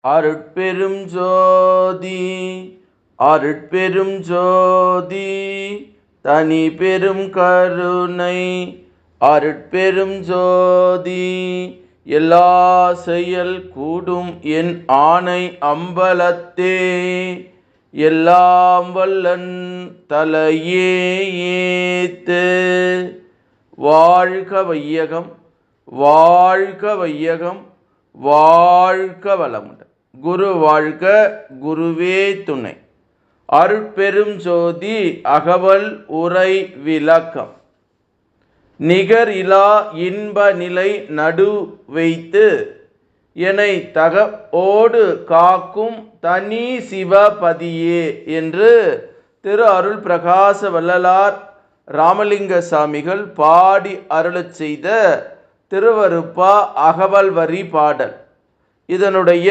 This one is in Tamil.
அருட்பெரும் ஜோதி அருட்பெரும் ஜோதி தனி பெரும் கருணை அருட்பெரும் ஜோதி எல்லா செயல் கூடும் என் ஆணை அம்பலத்தே எல்லாம் வல்லன் தலையே ஏத்து. வாழ்க வையகம், வாழ்க வையகம், வாழ்க வளமுடன். குரு வாழ்க, குருவே துணை. அருட்பெரும் ஜோதி அகவல் உரை விளக்கம். நிகர் இலா இன்ப நிலை நடு வைத்து என்னை தகவோடு காக்கும் தனி சிவபதியே என்று திரு அருள் பிரகாச வள்ளலார் ராமலிங்க சாமிகள் பாடி அருளச் செய்த திருவருப்பா அகவல் வரி பாடல். இதனுடைய